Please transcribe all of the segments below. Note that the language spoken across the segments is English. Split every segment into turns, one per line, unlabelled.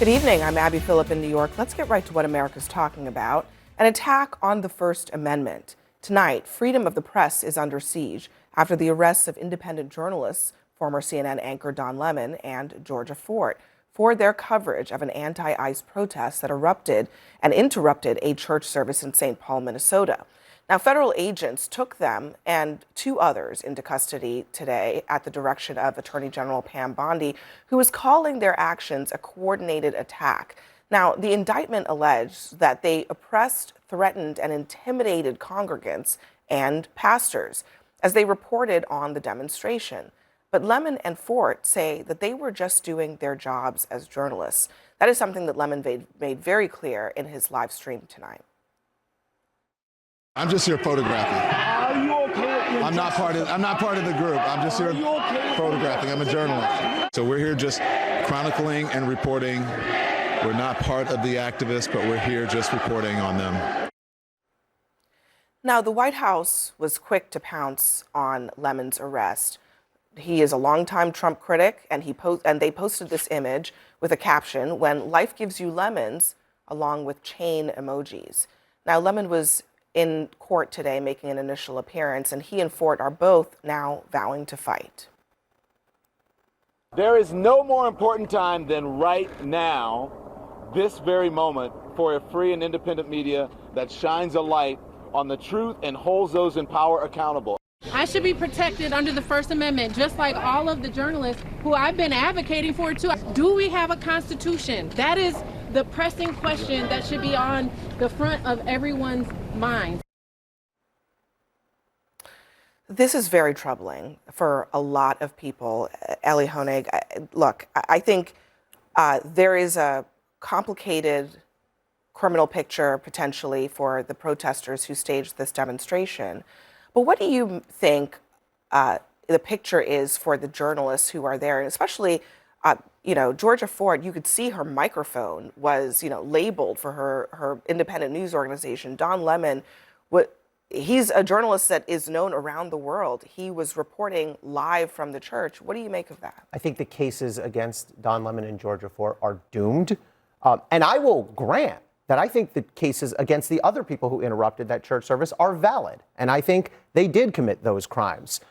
Good evening. I'm Abby Phillip in New York. Let's get right to what America's talking about. An attack on the First Amendment. Tonight, freedom of the press is under siege after the arrests of independent journalists, former CNN anchor Don Lemon and Georgia Foret, for their coverage of an anti-ICE protest that erupted and interrupted a church service in St. Paul, Minnesota. Now, federal agents took them and two others into custody today at the direction of Attorney General Pam Bondi, who is calling their actions a coordinated attack. Now, the indictment alleged that they oppressed, threatened, and intimidated congregants and pastors as they reported on the demonstration. But Lemon and Foret say that they were just doing their jobs as journalists. That is something that Lemon made very clear in his live stream tonight.
I'm just here photographing.
Are you okay?
I'm not part of the group. I'm just here photographing. I'm a journalist. So we're here just chronicling and reporting. We're not part of the activists, but we're here just reporting on them.
Now, the White House was quick to pounce on Lemon's arrest. He is a longtime Trump critic, and they posted this image with a caption, "When life gives you lemons," along with chain emojis. Now, Lemon was in court today making an initial appearance, and he and Foret are both now vowing to fight.
There is no more important time than right now, this very moment, for a free and independent media that shines a light on the truth and holds those in power accountable.
I should be protected under the First Amendment, just like all of the journalists who I've been advocating for too. Do we have a constitution? That is the pressing question that should be on the front of everyone's mind.
This is very troubling for a lot of people. Ellie Honig, look, I think there is a complicated criminal picture potentially for the protesters who staged this demonstration. But what do you think the picture is for the journalists who are there, and especially, Georgia Foret? You could see her microphone was, labeled for her independent news organization. Don Lemon, he's a journalist that is known around the world. He was reporting live from the church. What do you make of that?
I think the cases against Don Lemon and Georgia Foret are doomed, and I will grant that I think the cases against the other people who interrupted that church service are valid. And I think they did commit those crimes.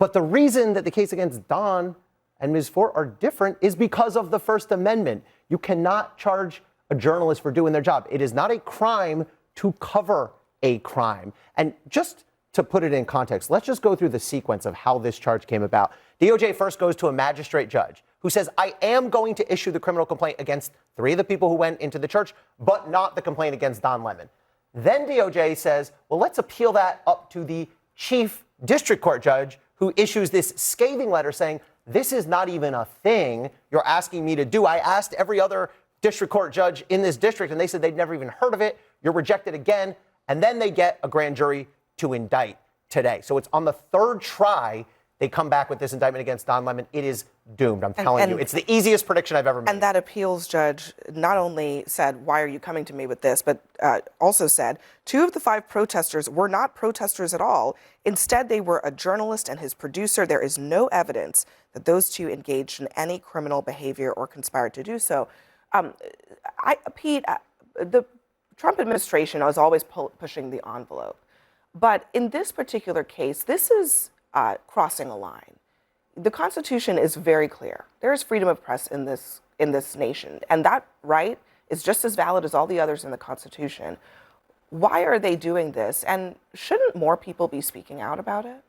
But the reason that the case against Don and Ms. Foret are different is because of the First Amendment. You cannot charge a journalist for doing their job. It is not a crime to cover a crime. And just to put it in context, let's just go through the sequence of how this charge came about. DOJ first goes to a magistrate judge who says, I am going to issue the criminal complaint against 3 of the people who went into the church, but not the complaint against Don Lemon. Then DOJ says, well, let's appeal that up to the chief district court judge who issues this scathing letter saying, this is not even a thing you're asking me to do. I asked every other district court judge in this district, and they said they'd never even heard of it. You're rejected again. And then they get a grand jury to indict today. So it's on the third try they come back with this indictment against Don Lemon. It is doomed, I'm telling you. It's the easiest prediction I've ever made.
And that appeals judge not only said, why are you coming to me with this, but also said 2 of the 5 protesters were not protesters at all. Instead, they were a journalist and his producer. There is no evidence that those 2 engaged in any criminal behavior or conspired to do so. Pete, the Trump administration is always pushing the envelope. But in this particular case, this is crossing a line. The Constitution is very clear. There is freedom of press in this nation, and that right is just as valid as all the others in the Constitution. Why are they doing this, and shouldn't more people be speaking out about it?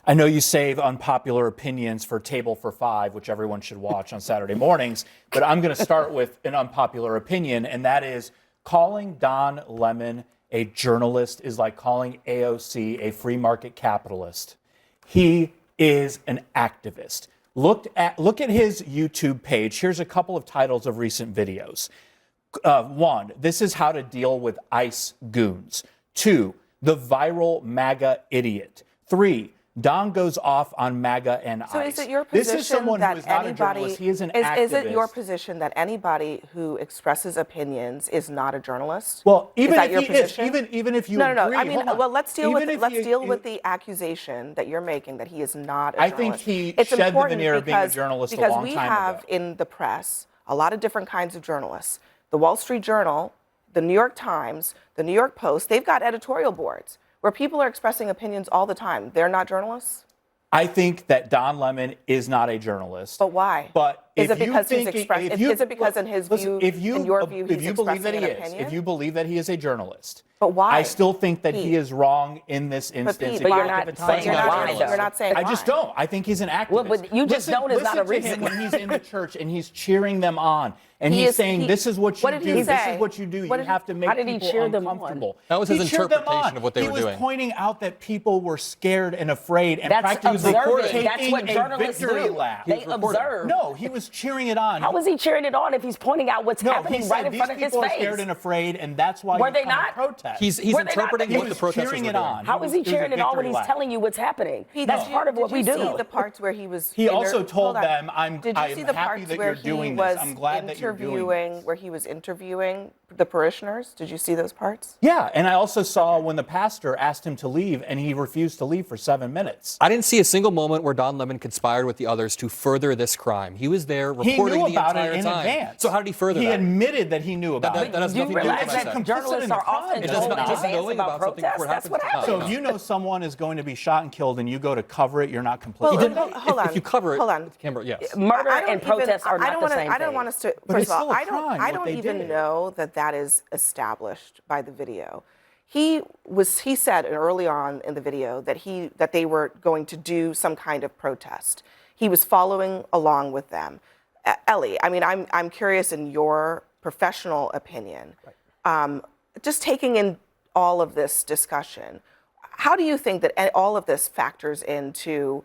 I know you save unpopular opinions for Table for Five, which everyone should watch on Saturday mornings, but I'm going to start with an unpopular opinion, and that is calling Don Lemon a journalist is like calling AOC a free market capitalist. He is an activist. Look at his YouTube page. Here's a couple of titles of recent videos. 1, this is how to deal with ICE goons. 2, the viral MAGA idiot. 3, Don goes off on MAGA and ICE.
So is it your position
this is someone who is not a journalist. He is an activist. Is
it your position that anybody who expresses opinions is not a journalist?
Well, even
is
if
your
he
position?
is, even if you
no.
agree,
I mean, well, let's deal with
the
accusation that you're making that he is not a
I
journalist.
think he shed the veneer of being a journalist a long time ago.
Because we have in the press a lot of different kinds of journalists. The Wall Street Journal, the New York Times, the New York Post, they've got editorial boards where people are expressing opinions all the time. They're not journalists?
I think that Don Lemon is not a journalist.
But why?
But
is
if
it because
you think,
is it because in his view, in your view, he's expressing an opinion?
If you believe that he is a journalist,
but why?
I still think that he is wrong in this instance.
But you're not saying
I just don't. I think he's an activist.
Well, but you just don't is not a reason.
Listen to him when he's in the church and he's cheering them on. And he's saying, this is what you do. This is what you do. You have to make people uncomfortable.
That was his interpretation of what they were doing.
He was pointing out that people were scared and afraid and practically
observing. That's what journalists do.
Lap.
They observe.
No, he was cheering it on.
How is he cheering it on if he's pointing out what's happening right in front of his face?
These people are scared and afraid, and that's why
were they not?
Protest.
He's interpreting what the protesters were doing.
How is he cheering it on when he's telling you what's happening? That's part of what we do.
Did you see the parts where he was?
He also told them, "I'm happy that you're doing this. I'm glad that you're doing this."
Where he was interviewing the parishioners. Did you see those parts?
Yeah, and I also saw when the pastor asked him to leave, and he refused to leave for 7 minutes.
I didn't see a single moment where Don Lemon conspired with the others to further this crime. He was there reporting the entire time.
Advance.
So how did he further that?
He admitted that he knew about it.
That has nothing to do with what I said.
Journalists are often told in advance about protests. That's what happens.
So if you know someone is going to be shot and killed and you go to cover it, you're not complicit.
Well, hold on.
If you cover it,
hold on.
Canberra, yes.
Murder and protests are not the same thing.
I don't want us to. First of all, I don't even know that is established by the video. He said early on in the video that they were going to do some kind of protest. He was following along with them. Ellie, I mean, I'm curious in your professional opinion, just taking in all of this discussion, how do you think that all of this factors into,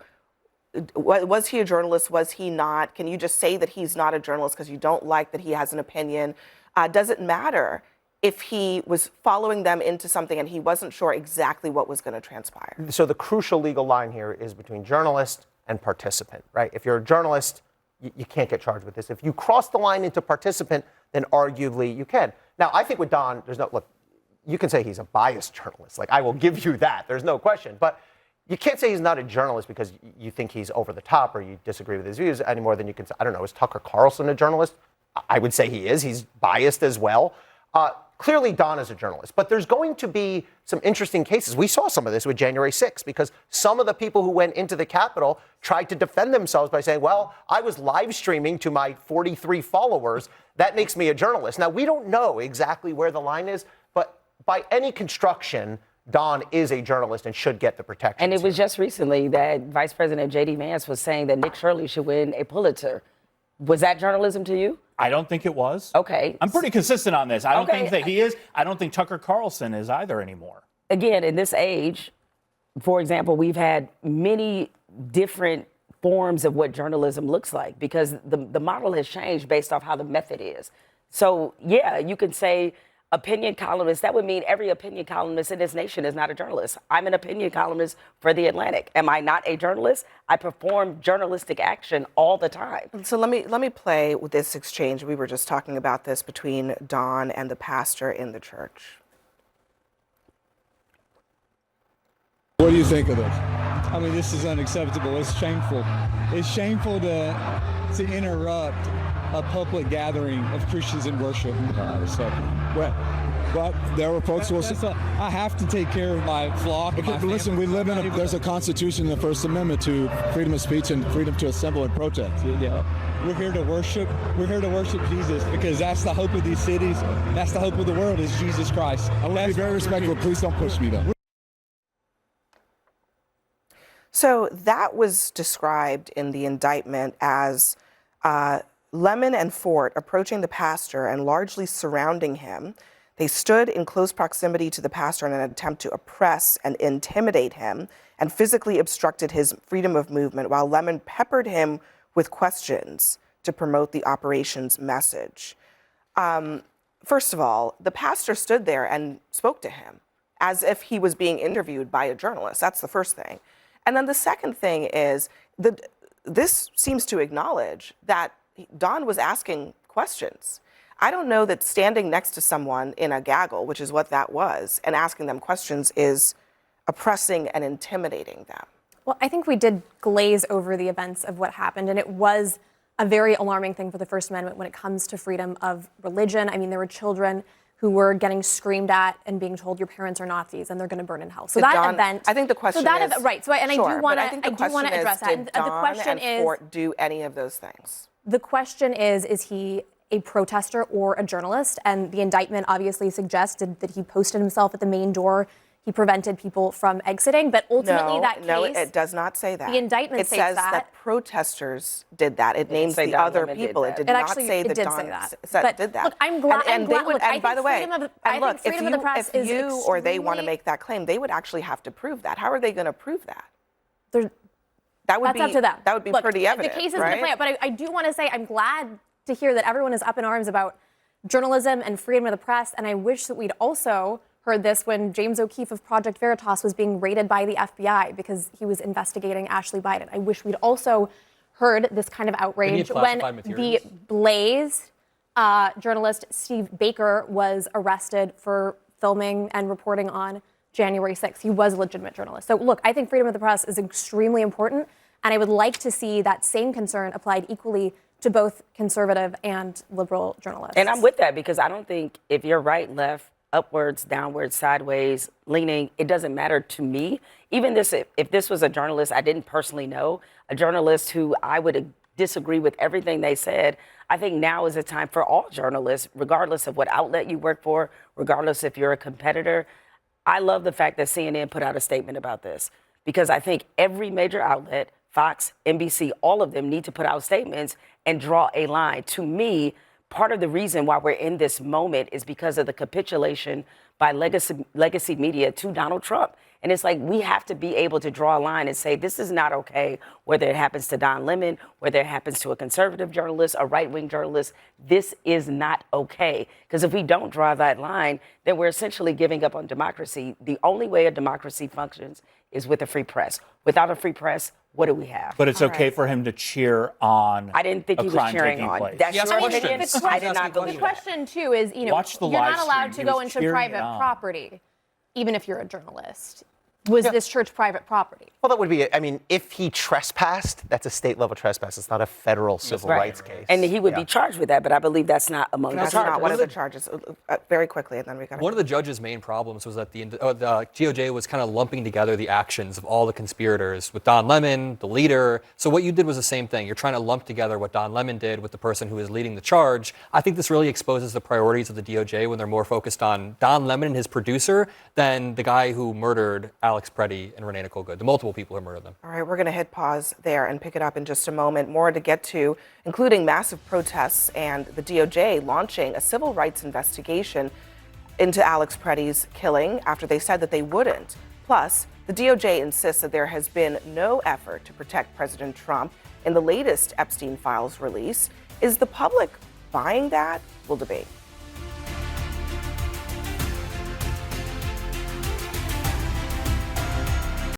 was he a journalist, was he not? Can you just say that he's not a journalist because you don't like that he has an opinion? Does it matter if he was following them into something and he wasn't sure exactly what was going to transpire?
So the crucial legal line here is between journalist and participant, right? If you're a journalist, you can't get charged with this. If you cross the line into participant, then arguably you can. Now, I think with Don, look, you can say he's a biased journalist. Like, I will give you that. There's no question. But you can't say he's not a journalist because you think he's over the top or you disagree with his views any more than you can say, I don't know, is Tucker Carlson a journalist? I would say he is. He's biased as well. Clearly, Don is a journalist, but there's going to be some interesting cases. We saw some of this with January 6th because some of the people who went into the Capitol tried to defend themselves by saying, well, I was live streaming to my 43 followers. That makes me a journalist. Now, we don't know exactly where the line is, but by any construction, Don is a journalist and should get the protection.
And it was just recently that Vice President J.D. Vance was saying that Nick Shirley should win a Pulitzer. Was that journalism to you?
I don't think it was.
Okay.
I'm pretty consistent on this. I don't think that he is. I don't think Tucker Carlson is either anymore.
Again, in this age, for example, we've had many different forms of what journalism looks like because the model has changed based off how the method is. So, yeah, you can say opinion columnist. That would mean every opinion columnist in this nation is not a journalist. I'm an opinion columnist for The Atlantic. Am I not a journalist? I perform journalistic action all the time.
So let me play with this exchange. We were just talking about this between Don and the pastor in the church.
What do you think of this? I mean, this is unacceptable. It's shameful. It's shameful to interrupt a public gathering of Christians in worship. But there were folks who will say, I have to take care of my flock. Okay, but listen, we live in there's a constitution in the First Amendment to freedom of speech and freedom to assemble and protest. Yeah. We're here to worship. We're here to worship Jesus because that's the hope of these cities. That's the hope of the world is Jesus Christ. I will be very respectful. Please don't push me though.
So that was described in the indictment as Lemon and Foret approaching the pastor and largely surrounding him. They stood in close proximity to the pastor in an attempt to oppress and intimidate him and physically obstructed his freedom of movement while Lemon peppered him with questions to promote the operation's message. First of all, the pastor stood there and spoke to him as if he was being interviewed by a journalist. That's the first thing. And then the second thing is that this seems to acknowledge that Don was asking questions. I don't know that standing next to someone in a gaggle, which is what that was, and asking them questions is oppressing and intimidating them.
Well, I think we did glaze over the events of what happened, and it was a very alarming thing for the First Amendment when it comes to freedom of religion. I mean, there were children who were getting screamed at and being told your parents are Nazis and they're going to burn in hell. So that event,
I think the question is
right. So I do want to address that.
Did Don the question and Foret do any of those things?
The question is he a protester or a journalist? And the indictment obviously suggested that he posted himself at the main door. He prevented people from exiting, but ultimately
No, it does not say that.
The indictment
it says that protesters did that. It names the other people. It did not say that Don did that.
Look, I'm glad.
And by the way,
freedom of the press
if you or they want to make that claim, they would actually have to prove that. How are they going to prove that?
That's up to them.
That would be pretty evident.
The case is going to play out, but I do want to say I'm glad to hear that everyone is up in arms about journalism and freedom of the press, and I wish that we'd also heard this when James O'Keefe of Project Veritas was being raided by the FBI because he was investigating Ashley Biden. I wish we'd also heard this kind of outrage when the Blaze journalist Steve Baker was arrested for filming and reporting on January 6th. He was a legitimate journalist. So look, I think freedom of the press is extremely important, and I would like to see that same concern applied equally to both conservative and liberal journalists.
And I'm with that because I don't think if you're right, left, upwards, downwards, sideways, leaning, it doesn't matter to me. Even this, if this was a journalist I didn't personally know, a journalist who I would disagree with everything they said, I think now is a time for all journalists, regardless of what outlet you work for, regardless if you're a competitor. I love the fact that CNN put out a statement about this because I think every major outlet, Fox, NBC, all of them need to put out statements and draw a line. To me, part of the reason why we're in this moment is because of the capitulation by legacy media to Donald Trump. And it's like we have to be able to draw a line and say this is not okay, whether it happens to Don Lemon, whether it happens to a conservative journalist, a right-wing journalist. This is not okay. Because if we don't draw that line, then we're essentially giving up on democracy. The only way a democracy functions is with a free press. Without a free press, what do we have?
But it's okay for him to cheer on.
I didn't think he was cheering on.
That's your opinion.
I did not believe
the question, too, is, you're not allowed to go into private property, even if you're a journalist. Was this church private property?
Well, that would be, if he trespassed, that's a state level trespass. It's not a federal civil rights case.
And he would be charged with that, but I believe that's not among the charges.
That's not one of the charges. Very quickly, and then we got
one of the judge's main problems was that the DOJ was kind of lumping together the actions of all the conspirators with Don Lemon, the leader. So what you did was the same thing. You're trying to lump together what Don Lemon did with the person who is leading the charge. I think this really exposes the priorities of the DOJ when they're more focused on Don Lemon and his producer than the guy who murdered Alex Preddy and Renee Nicole Good, the multiple people who murdered them.
All right, we're going to hit pause there and pick it up in just a moment. More to get to, including massive protests and the DOJ launching a civil rights investigation into Alex Preddy's killing after they said that they wouldn't. Plus, the DOJ insists that there has been no effort to protect President Trump in the latest Epstein files release. Is the public buying that? We'll debate.